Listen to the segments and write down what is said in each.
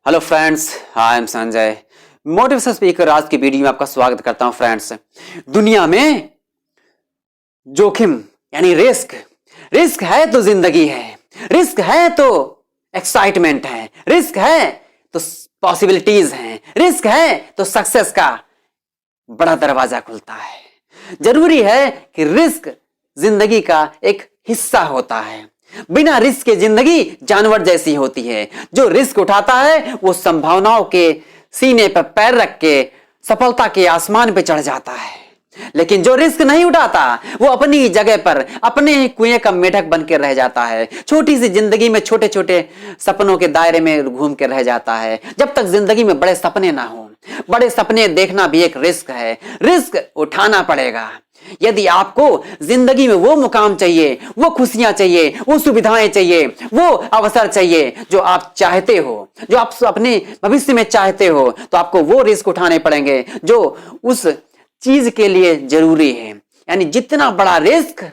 Hello friends, I am Sanjay, motivational speaker. आज की video में आपका स्वागत करता हूं। फ्रेंड्स, दुनिया में जोखिम यानी रिस्क रिस्क है तो जिंदगी है, रिस्क है तो एक्साइटमेंट है, रिस्क है तो पॉसिबिलिटीज हैं, रिस्क है तो सक्सेस का बड़ा दरवाजा खुलता है। जरूरी है कि रिस्क जिंदगी का एक हिस्सा होता है। बिना रिस्क के जिंदगी जानवर जैसी होती है। जो रिस्क उठाता है वो संभावनाओं के सीने पर पैर रख के सफलता के आसमान पे चढ़ जाता है। लेकिन जो रिस्क नहीं उठाता वो अपनी जगह पर अपने ही कुएं का मेढक बन के रह जाता है। छोटी सी जिंदगी में छोटे छोटे सपनों के दायरे में घूम के रह जाता है। जब तक जिंदगी में बड़े सपने ना हो, बड़े सपने देखना भी एक रिस्क है। रिस्क उठाना पड़ेगा। यदि आपको जिंदगी में वो मुकाम चाहिए, वो खुशियां चाहिए, वो सुविधाएं चाहिए, वो अवसर चाहिए जो आप चाहते हो, जो आप अपने भविष्य में चाहते हो, तो आपको वो रिस्क उठाने पड़ेंगे जो उस चीज के लिए जरूरी है। यानी जितना बड़ा रिस्क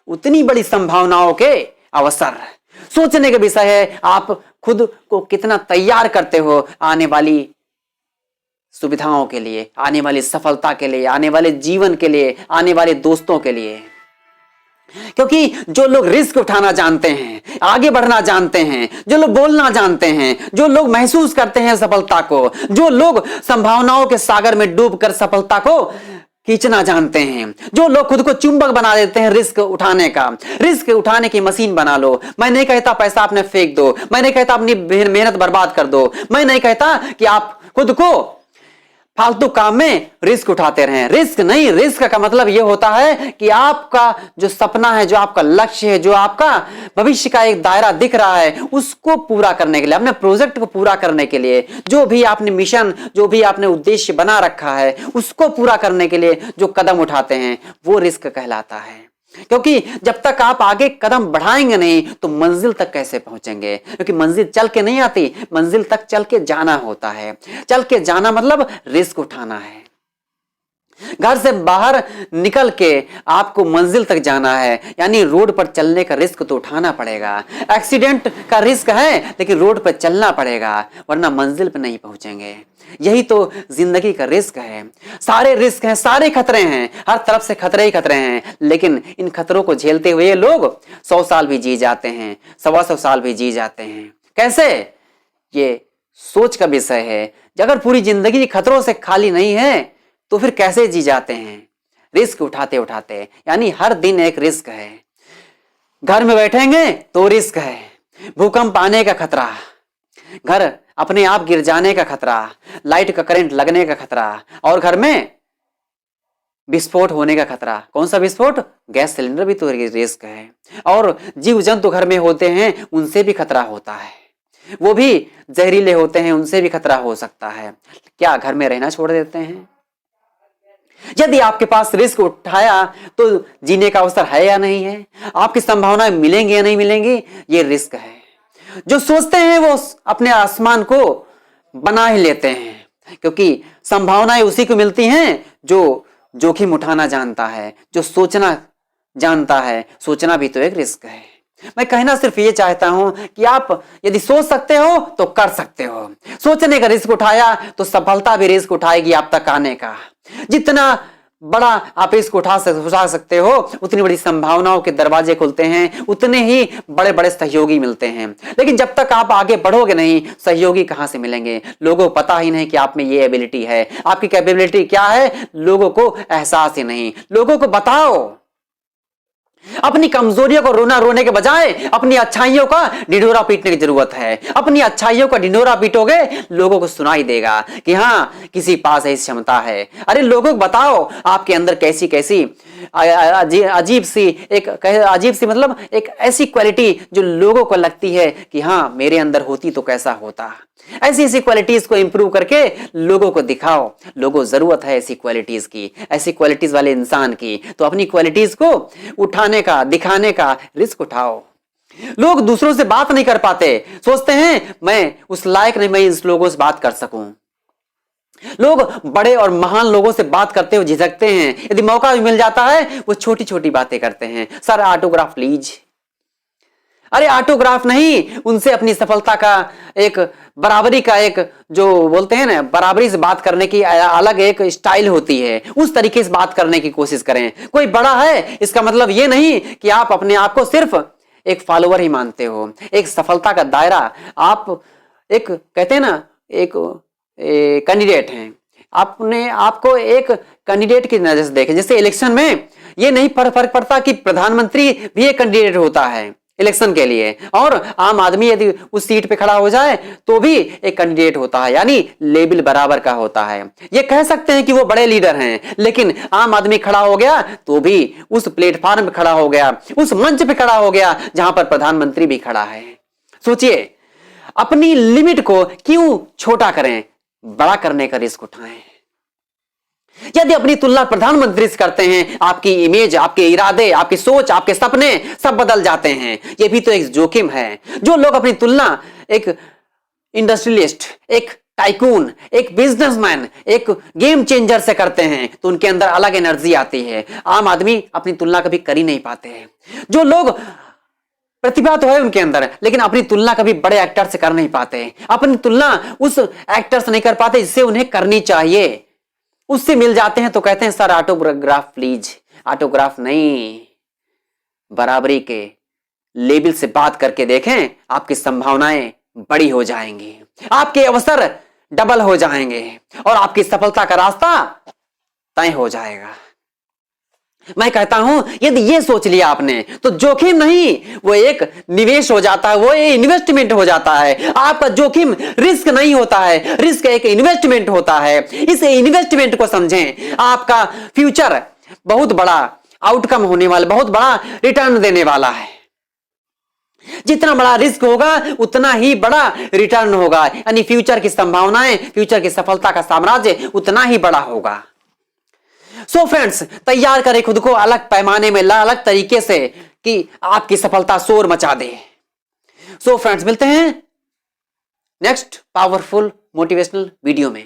उतनी बड़ी संभावनाओं के अवसर। सोचने का विषय है आप खुद को कितना तैयार करते हो आने वाली सुविधाओं के लिए, आने वाली सफलता के लिए, आने वाले जीवन के लिए, आने वाले दोस्तों के लिए। क्योंकि जो लोग रिस्क उठाना जानते हैं, आगे बढ़ना जानते हैं, जो लोग बोलना जानते हैं, जो लोग महसूस करते हैं सफलता को, जो लोग संभावनाओं के सागर में डूबकर सफलता को खींचना जानते हैं, जो लोग खुद को चुंबक बना देते हैं रिस्क उठाने का, रिस्क उठाने की मशीन बना लो। मैं नहीं कहता पैसा आपने फेंक दो, मैं नहीं कहता अपनी मेहनत बर्बाद कर दो, मैं नहीं कहता कि आप खुद को फालतू काम में रिस्क उठाते रहें। रिस्क नहीं, रिस्क का मतलब यह होता है कि आपका जो सपना है, जो आपका लक्ष्य है, जो आपका भविष्य का एक दायरा दिख रहा है, उसको पूरा करने के लिए, अपने प्रोजेक्ट को पूरा करने के लिए, जो भी आपने मिशन, जो भी आपने उद्देश्य बना रखा है, उसको पूरा करने के लिए जो कदम उठाते हैं वो रिस्क कहलाता है। क्योंकि जब तक आप आगे कदम बढ़ाएंगे नहीं तो मंजिल तक कैसे पहुंचेंगे? क्योंकि मंजिल चल के नहीं आती, मंजिल तक चल के जाना होता है। चल के जाना मतलब रिस्क उठाना है। घर से बाहर निकल के आपको मंजिल तक जाना है, यानी रोड पर चलने का रिस्क तो उठाना पड़ेगा। एक्सीडेंट का रिस्क है लेकिन रोड पर चलना पड़ेगा, वरना मंजिल पर नहीं पहुंचेंगे। यही तो जिंदगी का रिस्क है। सारे रिस्क हैं, सारे खतरे हैं, हर तरफ से खतरे ही खतरे हैं। लेकिन इन खतरों को झेलते हुए लोग 100 साल भी जी जाते हैं, 125 साल भी जी जाते हैं। कैसे? ये सोच का विषय है। अगर पूरी जिंदगी खतरों से खाली नहीं है तो फिर कैसे जी जाते हैं? रिस्क उठाते उठाते, यानी हर दिन एक रिस्क है। घर में बैठेंगे तो रिस्क है, भूकंप आने का खतरा, घर अपने आप गिर जाने का खतरा, लाइट का करंट लगने का खतरा, और घर में विस्फोट होने का खतरा। कौन सा विस्फोट? गैस सिलेंडर भी तो रिस्क है। और जीव जंतु घर में होते हैं, उनसे भी खतरा होता है, वो भी जहरीले होते हैं, उनसे भी खतरा हो सकता है। क्या घर में रहना छोड़ देते हैं? यदि आपके पास रिस्क उठाया तो जीने का अवसर है या नहीं है, आपकी संभावनाएं मिलेंगी या नहीं मिलेंगी, ये रिस्क है। जो सोचते हैं वो अपने आसमान को बना ही लेते हैं, क्योंकि संभावनाएं उसी को मिलती हैं जो जोखिम उठाना जानता है, जो सोचना जानता है। सोचना भी तो एक रिस्क है। मैं कहना सिर्फ ये चाहता हूं कि आप यदि सोच सकते हो तो कर सकते हो। सोचने का रिस्क उठाया तो सफलता भी रिस्क उठाएगी आप तक आने का। जितना बड़ा आप इसको उठा सकते हो, उतनी बड़ी संभावनाओं के दरवाजे खुलते हैं, उतने ही बड़े बड़े सहयोगी मिलते हैं। लेकिन जब तक आप आगे बढ़ोगे नहीं, सहयोगी कहां से मिलेंगे? लोगों को पता ही नहीं कि आप में ये एबिलिटी है। आपकी कैपेबिलिटी क्या है, लोगों को एहसास ही नहीं। लोगों को बताओ। अपनी कमजोरियों को रोने के बजाय अपनी अच्छाइयों का ढिंढोरा पीटने की जरूरत है। अपनी अच्छाइयों का ढिंढोरा पीटोगे, लोगों को सुनाई देगा कि हाँ, किसी पास ऐसी क्षमता है। अरे लोगों को बताओ आपके अंदर कैसी कैसी अजीब सी मतलब एक ऐसी क्वालिटी जो लोगों को लगती है कि हाँ, मेरे अंदर होती तो कैसा होता। ऐसी ऐसी क्वालिटीज को इंप्रूव करके लोगों को दिखाओ। लोगों जरूरत है ऐसी क्वालिटीज की, ऐसी क्वालिटीज वाले इंसान की। तो अपनी क्वालिटीज को उठाने का, दिखाने का रिस्क उठाओ। लोग दूसरों से बात नहीं कर पाते, सोचते हैं मैं उस लायक नहीं, मैं इस लोगों से बात कर सकूं। लोग बड़े और महान लोगों से बात करते हुए झिझकते हैं। यदि मौका मिल जाता है वो छोटी छोटी बातें करते हैं। सर ऑटोग्राफ प्लीज, अरे ऑटोग्राफ नहीं, उनसे अपनी सफलता का एक बराबरी का एक जो बोलते हैं ना, बराबरी से बात करने की अलग एक स्टाइल होती है, उस तरीके से बात करने की कोशिश करें। कोई बड़ा है इसका मतलब ये नहीं कि आप अपने आप को सिर्फ एक फॉलोअर ही मानते हो। एक सफलता का दायरा, आप एक कहते हैं ना, एक कैंडिडेट हैं, आपने आपको एक कैंडिडेट की नजर से देखें। जैसे इलेक्शन में ये नहीं फर्क पड़ता कि प्रधानमंत्री भी एक कैंडिडेट होता है इलेक्शन के लिए, और आम आदमी यदि उस सीट पे खड़ा हो जाए तो भी एक कैंडिडेट होता है, यानी लेवल बराबर का होता है। ये कह सकते हैं कि वो बड़े लीडर हैं, लेकिन आम आदमी खड़ा हो गया तो भी उस प्लेटफॉर्म पे खड़ा हो गया, उस मंच पे खड़ा हो गया जहां पर प्रधानमंत्री भी खड़ा है। सोचिए, अपनी लिमिट को क्यों छोटा करें, बड़ा करने का रिस्क उठाएं। यदि अपनी तुलना प्रधानमंत्री से करते हैं, आपकी इमेज, आपके इरादे, आपकी सोच, आपके सपने सब बदल जाते हैं। यह भी तो एक जोखिम है। जो लोग अपनी तुलना एक इंडस्ट्रियलिस्ट, एक टाइकून, एक बिजनेसमैन, एक गेम चेंजर से करते हैं तो उनके अंदर अलग एनर्जी आती है। आम आदमी अपनी तुलना कभी कर ही नहीं पाते हैं। जो लोग प्रतिभा तो है उनके अंदर, लेकिन अपनी तुलना कभी बड़े एक्टर से कर नहीं पाते, अपनी तुलना उस एक्टर से नहीं कर पाते जिससे उन्हें करनी चाहिए। उससे मिल जाते हैं तो कहते हैं सर ऑटोग्राफ प्लीज। ऑटोग्राफ नहीं, बराबरी के लेवल से बात करके देखें, आपकी संभावनाएं बड़ी हो जाएंगी, आपके अवसर डबल हो जाएंगे और आपकी सफलता का रास्ता तय हो जाएगा। मैं कहता हूं यदि ये सोच लिया आपने तो जोखिम नहीं, वो एक निवेश हो जाता है, वो एक इन्वेस्टमेंट हो जाता है। आपका जोखिम रिस्क नहीं होता है, रिस्क एक इन्वेस्टमेंट होता है। इस इन्वेस्टमेंट को समझें, आपका फ्यूचर बहुत बड़ा आउटकम होने वाला, बहुत बड़ा रिटर्न देने वाला है। जितना बड़ा रिस्क होगा उतना ही बड़ा रिटर्न होगा, यानी फ्यूचर की संभावनाएं, फ्यूचर की सफलता का साम्राज्य उतना ही बड़ा होगा। सो फ्रेंड्स, तैयार करें खुद को अलग पैमाने में, अलग तरीके से, कि आपकी सफलता शोर मचा दे। सो फ्रेंड्स, मिलते हैं नेक्स्ट पावरफुल मोटिवेशनल वीडियो में।